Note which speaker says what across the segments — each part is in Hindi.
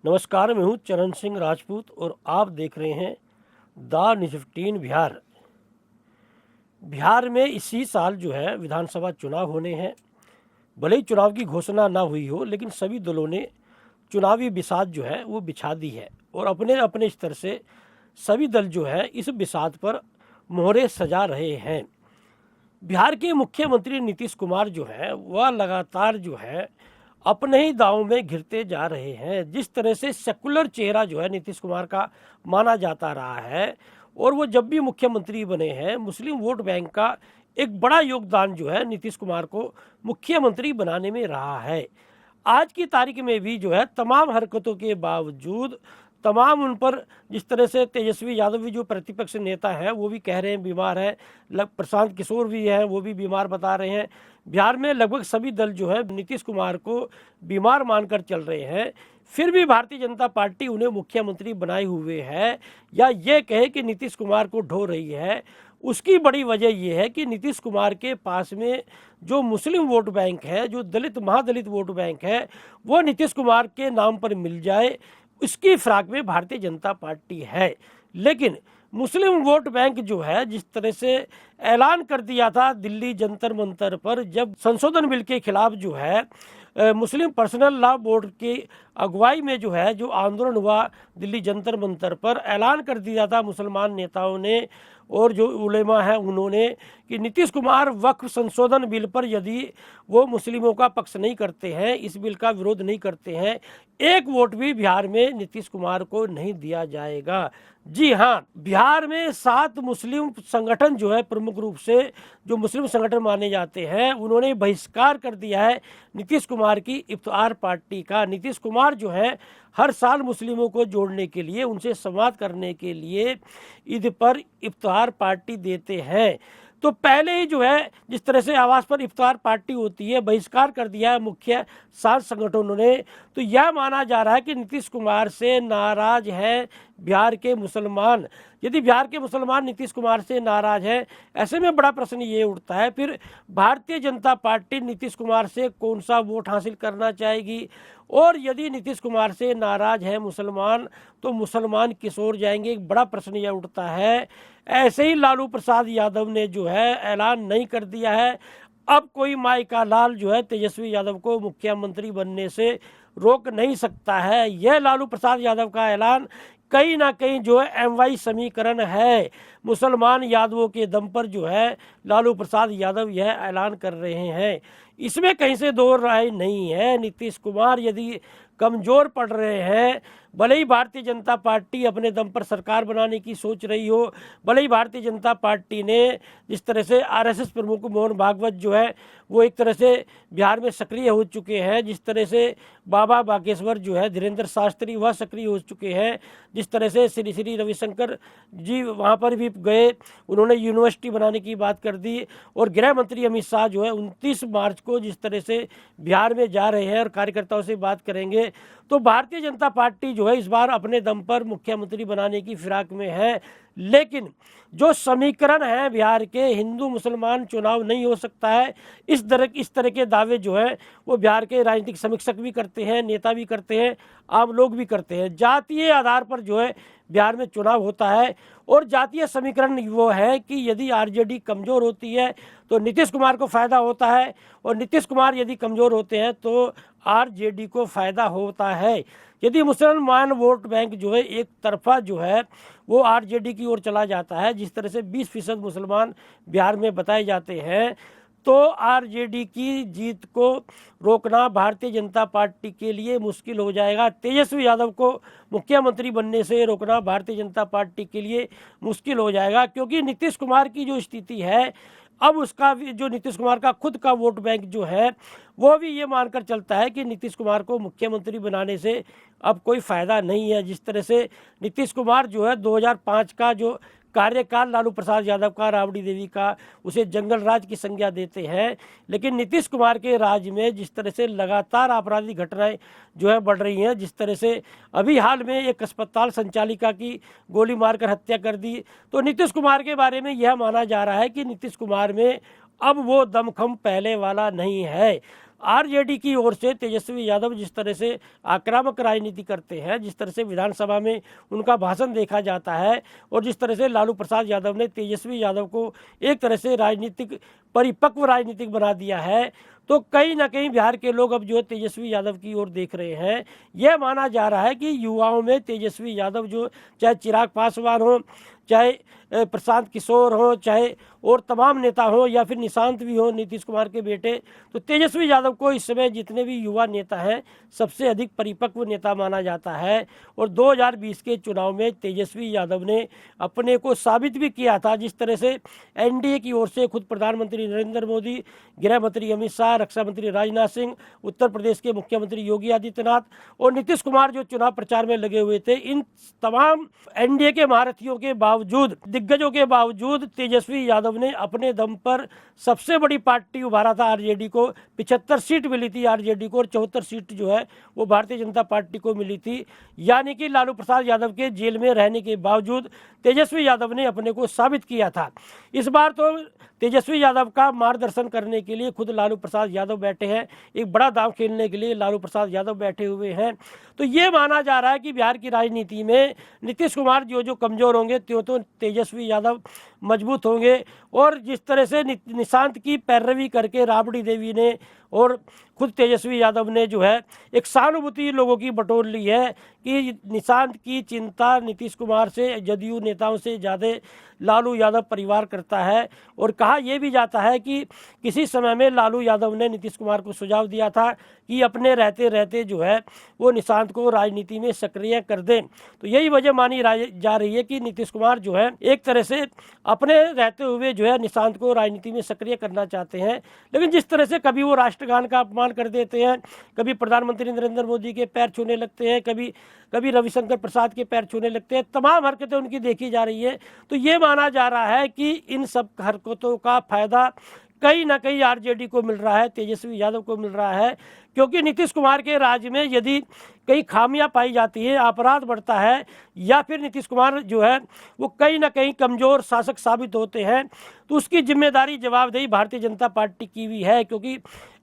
Speaker 1: नमस्कार, मैं हूँ चरण सिंह राजपूत और आप देख रहे हैं द न्यूज़ 15 बिहार। बिहार में इसी साल जो है विधानसभा चुनाव होने हैं। भले ही चुनाव की घोषणा ना हुई हो, लेकिन सभी दलों ने चुनावी बिसात जो है वो बिछा दी है और अपने अपने स्तर से सभी दल जो है इस बिसात पर मोहरे सजा रहे हैं। बिहार के मुख्यमंत्री नीतीश कुमार जो है वह लगातार जो है अपने ही दांव में घिरते जा रहे हैं। जिस तरह से सेकुलर चेहरा जो है नीतीश कुमार का माना जाता रहा है और वो जब भी मुख्यमंत्री बने हैं, मुस्लिम वोट बैंक का एक बड़ा योगदान जो है नीतीश कुमार को मुख्यमंत्री बनाने में रहा है। आज की तारीख में भी जो है तमाम हरकतों के बावजूद तमाम उन पर जिस तरह से तेजस्वी यादव भी जो प्रतिपक्ष नेता हैं वो भी कह रहे हैं बीमार है, प्रशांत किशोर भी हैं वो भी बीमार बता रहे हैं। बिहार में लगभग सभी दल जो है नीतीश कुमार को बीमार मानकर चल रहे हैं। फिर भी भारतीय जनता पार्टी उन्हें मुख्यमंत्री बनाए हुए है या ये कहे कि नीतीश कुमार को ढो रही है। उसकी बड़ी वजह यह है कि नीतीश कुमार के पास में जो मुस्लिम वोट बैंक है, जो दलित महादलित वोट बैंक है, वो नीतीश कुमार के नाम पर मिल जाए, इसकी फिराक में भारतीय जनता पार्टी है। लेकिन मुस्लिम वोट बैंक जो है जिस तरह से ऐलान कर दिया था दिल्ली जंतर मंतर पर, जब संशोधन बिल के खिलाफ जो है मुस्लिम पर्सनल लॉ बोर्ड की अगुवाई में जो है जो आंदोलन हुआ दिल्ली जंतर मंतर पर, ऐलान कर दिया था मुसलमान नेताओं ने और जो उलेमा है उन्होंने कि नीतीश कुमार वक्फ संशोधन बिल पर यदि वो मुस्लिमों का पक्ष नहीं करते हैं, इस बिल का विरोध नहीं करते हैं, एक वोट भी बिहार में नीतीश कुमार को नहीं दिया जाएगा। जी हाँ, बिहार में 7 मुस्लिम संगठन जो है प्रमुख रूप से जो मुस्लिम संगठन माने जाते हैं, उन्होंने बहिष्कार कर दिया है नीतीश कुमार की इफ्तार पार्टी का। नीतीश कुमार जो है हर साल मुस्लिमों को जोड़ने के लिए, उनसे संवाद करने के लिए ईद पर इफ्तार पार्टी देते हैं। तो पहले ही जो है जिस तरह से आवास पर इफ्तार पार्टी होती है, बहिष्कार कर दिया है मुख्य 7 संगठनों ने। तो यह माना जा रहा है कि नीतीश कुमार से नाराज है बिहार के मुसलमान। यदि बिहार के मुसलमान नीतीश कुमार से नाराज है, ऐसे में बड़ा प्रश्न ये उठता है फिर भारतीय जनता पार्टी नीतीश कुमार से कौन सा वोट हासिल करना चाहेगी। और यदि नीतीश कुमार से नाराज है मुसलमान तो मुसलमान किस ओर जाएंगे, एक बड़ा प्रश्न यह उठता है। ऐसे ही लालू प्रसाद यादव ने जो है ऐलान नहीं कर दिया है, अब कोई माई का लाल जो है तेजस्वी यादव को मुख्यमंत्री बनने से रोक नहीं सकता है। यह लालू प्रसाद यादव का ऐलान कहीं ना कहीं जो है एमवाई समीकरण है। मुसलमान यादवों के दम पर जो है लालू प्रसाद यादव यह ऐलान कर रहे हैं, इसमें कहीं से दो राय नहीं है। नीतीश कुमार यदि कमज़ोर पड़ रहे हैं, भले ही भारतीय जनता पार्टी अपने दम पर सरकार बनाने की सोच रही हो, भले ही भारतीय जनता पार्टी ने जिस तरह से आरएसएस प्रमुख मोहन भागवत जो है वो एक तरह से बिहार में सक्रिय हो चुके हैं, जिस तरह से बाबा बागेश्वर जो है धीरेन्द्र शास्त्री वह सक्रिय हो चुके हैं, जिस तरह से श्री श्री रविशंकर जी वहाँ पर भी गए, उन्होंने यूनिवर्सिटी बनाने की बात कर दी। और गृह मंत्री अमित शाह जो है 29 मार्च को जिस तरह से बिहार में जा रहे हैं और कार्यकर्ताओं से बात करेंगे, तो भारतीय जनता पार्टी जो है इस बार अपने दम पर मुख्यमंत्री बनाने की फिराक में है। लेकिन जो समीकरण है बिहार के, हिंदू मुसलमान चुनाव नहीं हो सकता है, इस तरह के दावे जो है वो बिहार के राजनीतिक समीक्षक भी करते हैं, नेता भी करते हैं, आम लोग भी करते हैं। जातीय आधार पर जो है बिहार में चुनाव होता है और जातीय समीकरण वो है कि यदि आरजेडी कमज़ोर होती है तो नीतीश कुमार को फ़ायदा होता है और नीतीश कुमार यदि कमज़ोर होते हैं तो आरजेडी को फ़ायदा होता है। यदि मुसलमान वोट बैंक जो है एक तरफा जो है वो आरजेडी की ओर चला जाता है, जिस तरह से 20% मुसलमान बिहार में बताए जाते हैं, तो आरजेडी की जीत को रोकना भारतीय जनता पार्टी के लिए मुश्किल हो जाएगा। तेजस्वी यादव को मुख्यमंत्री बनने से रोकना भारतीय जनता पार्टी के लिए मुश्किल हो जाएगा, क्योंकि नीतीश कुमार की जो स्थिति है, अब उसका जो नीतीश कुमार का खुद का वोट बैंक जो है वो भी ये मानकर चलता है कि नीतीश कुमार को मुख्यमंत्री बनाने से अब कोई फ़ायदा नहीं है। जिस तरह से नीतीश कुमार जो है 2005 का जो कार्यकाल लालू प्रसाद यादव का, राबड़ी देवी का, उसे जंगल राज की संज्ञा देते हैं, लेकिन नीतीश कुमार के राज में जिस तरह से लगातार आपराधिक घटनाएं जो है बढ़ रही हैं, जिस तरह से अभी हाल में एक अस्पताल संचालिका की गोली मारकर हत्या कर दी, तो नीतीश कुमार के बारे में यह माना जा रहा है कि नीतीश कुमार में अब वो दमखम पहले वाला नहीं है। आरजेडी की ओर से तेजस्वी यादव जिस तरह से आक्रामक राजनीति करते हैं, जिस तरह से विधानसभा में उनका भाषण देखा जाता है, और जिस तरह से लालू प्रसाद यादव ने तेजस्वी यादव को एक तरह से राजनीतिक परिपक्व राजनीतिक बना दिया है, तो कहीं ना कहीं बिहार के लोग अब जो तेजस्वी यादव की ओर देख रहे हैं। यह माना जा रहा है कि युवाओं में तेजस्वी यादव, जो चाहे चिराग पासवान हो, चाहे प्रशांत किशोर हो, चाहे और तमाम नेता हो, या फिर निशांत भी हो, नीतीश कुमार के बेटे, तो तेजस्वी यादव को इस समय जितने भी युवा नेता हैं सबसे अधिक परिपक्व नेता माना जाता है। और 2020 के चुनाव में तेजस्वी यादव ने अपने को साबित भी किया था। जिस तरह से एनडीए की ओर से खुद प्रधानमंत्री नरेंद्र मोदी, गृह मंत्री अमित शाह, रक्षा मंत्री राजनाथ सिंह, उत्तर प्रदेश के मुख्यमंत्री योगी आदित्यनाथ और नीतीश कुमार जो चुनाव प्रचार में लगे हुए थे, इन तमाम एनडीए के महारथियों के बावजूद, दिग्गजों के बावजूद तेजस्वी यादव ने अपने दम पर सबसे बड़ी पार्टी उभारा था आरजेडी को। 75 सीट मिली थी आरजेडी को और 74 सीट जो है वो भारतीय जनता पार्टी को मिली थी। यानी कि लालू प्रसाद यादव के जेल में रहने के बावजूद तेजस्वी यादव ने अपने को साबित किया था। इस बार तो तेजस्वी यादव का मार्गदर्शन करने के लिए खुद लालू प्रसाद यादव बैठे हैं, एक बड़ा दांव खेलने के लिए लालू प्रसाद यादव बैठे हुए हैं। तो ये माना जा रहा है कि बिहार की राजनीति में नीतीश कुमार जो कमजोर होंगे त्यों तो तेजस्वी यादव मजबूत होंगे। और जिस तरह से निशांत की पैरवी करके राबड़ी देवी ने और खुद तेजस्वी यादव ने जो है एक सहानुभूति लोगों की बटोर ली है कि निशांत की चिंता नीतीश कुमार से, जदयू नेताओं से ज़्यादा लालू यादव परिवार करता है। और कहा यह भी जाता है कि किसी समय में लालू यादव ने नीतीश कुमार को सुझाव दिया था कि अपने रहते रहते जो है वो निशांत को राजनीति में सक्रिय कर दें। तो यही वजह मानी जा रही है कि नीतीश कुमार जो है एक तरह से अपने रहते हुए जो है निशांत को राजनीति में सक्रिय करना चाहते हैं। लेकिन जिस तरह से कभी वो राष्ट्रगान का अपमान कर देते हैं, कभी प्रधानमंत्री नरेंद्र मोदी के पैर छूने लगते हैं, कभी रविशंकर प्रसाद के पैर छूने लगते हैं, तमाम हरकतें उनकी देखी जा रही है। तो ये माना जा रहा है कि इन सब हरकतों का फायदा कहीं ना कहीं आरजेडी को मिल रहा है, तेजस्वी यादव को मिल रहा है। क्योंकि नीतीश कुमार के राज में यदि कई खामियां पाई जाती है, अपराध बढ़ता है, या फिर नीतीश कुमार जो है वो कहीं ना कहीं कमज़ोर शासक साबित होते हैं, तो उसकी जिम्मेदारी, जवाबदेही भारतीय जनता पार्टी की भी है। क्योंकि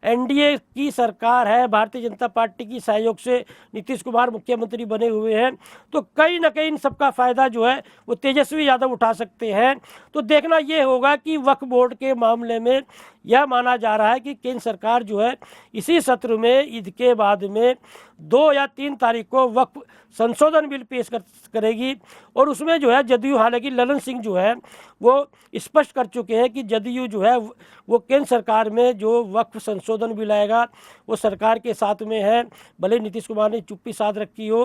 Speaker 1: एनडीए की सरकार है, भारतीय जनता पार्टी की सहयोग से नीतीश कुमार मुख्यमंत्री बने हुए हैं, तो कहीं ना कहीं इन सबका फ़ायदा जो है वो तेजस्वी यादव उठा सकते हैं। तो देखना ये होगा कि वक्फ बोर्ड के मामले में यह माना जा रहा है कि केंद्र सरकार जो है इसी सत्र में, ईद के बाद में 2 या 3 तारीख को वक्फ संशोधन बिल पेश करेगी। और उसमें जो है जदयू, हालांकि ललन सिंह जो है वो स्पष्ट कर चुके हैं कि जदयू जो है वो केंद्र सरकार में जो वक्फ संशोधन बिल आएगा वो सरकार के साथ में है, भले नीतीश कुमार ने चुप्पी साध रखी हो।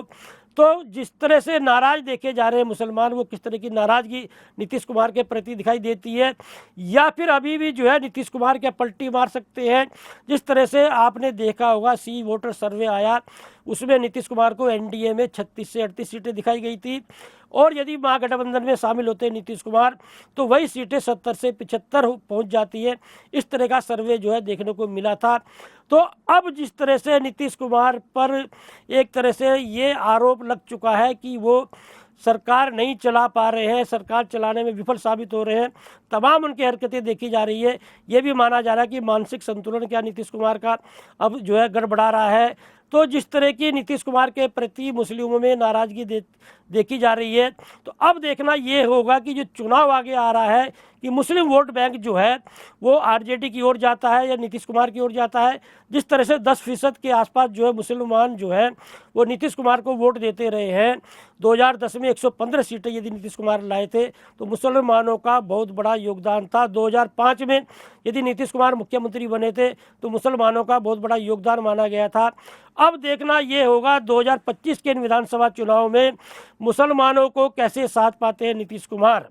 Speaker 1: तो जिस तरह से नाराज देखे जा रहे हैं मुसलमान, वो किस तरह की नाराजगी नीतीश कुमार के प्रति दिखाई देती है, या फिर अभी भी जो है नीतीश कुमार क्या पलटी मार सकते हैं। जिस तरह से आपने देखा होगा सी वोटर सर्वे आया, उसमें नीतीश कुमार को एनडीए में 36 से 38 सीटें दिखाई गई थी, और यदि महागठबंधन में शामिल होते नीतीश कुमार तो वही सीटें 70 से 75 पहुंच जाती है। इस तरह का सर्वे जो है देखने को मिला था। तो अब जिस तरह से नीतीश कुमार पर एक तरह से ये आरोप लग चुका है कि वो सरकार नहीं चला पा रहे हैं, सरकार चलाने में विफल साबित हो रहे हैं, तमाम उनकी हरकतें देखी जा रही है। ये भी माना जा रहा है कि मानसिक संतुलन क्या नीतीश कुमार का अब जो है गड़बड़ा रहा है। तो जिस तरह की नीतीश कुमार के प्रति मुस्लिमों में नाराजगी देखी जा रही है, तो अब देखना ये होगा कि जो चुनाव आगे आ रहा है कि मुस्लिम वोट बैंक जो है वो आरजेडी की ओर जाता है या नीतीश कुमार की ओर जाता है। जिस तरह से 10% के आसपास जो है मुसलमान जो है वो नीतीश कुमार को वोट देते रहे हैं। 2010 में 115 सीटें यदि नीतीश कुमार लाए थे तो मुसलमानों का बहुत बड़ा योगदान था। 2005 में यदि नीतीश कुमार मुख्यमंत्री बने थे तो मुसलमानों का बहुत बड़ा योगदान माना गया था। अब देखना ये होगा 2025 के विधानसभा चुनाव में मुसलमानों को कैसे साथ पाते हैं नीतीश कुमार।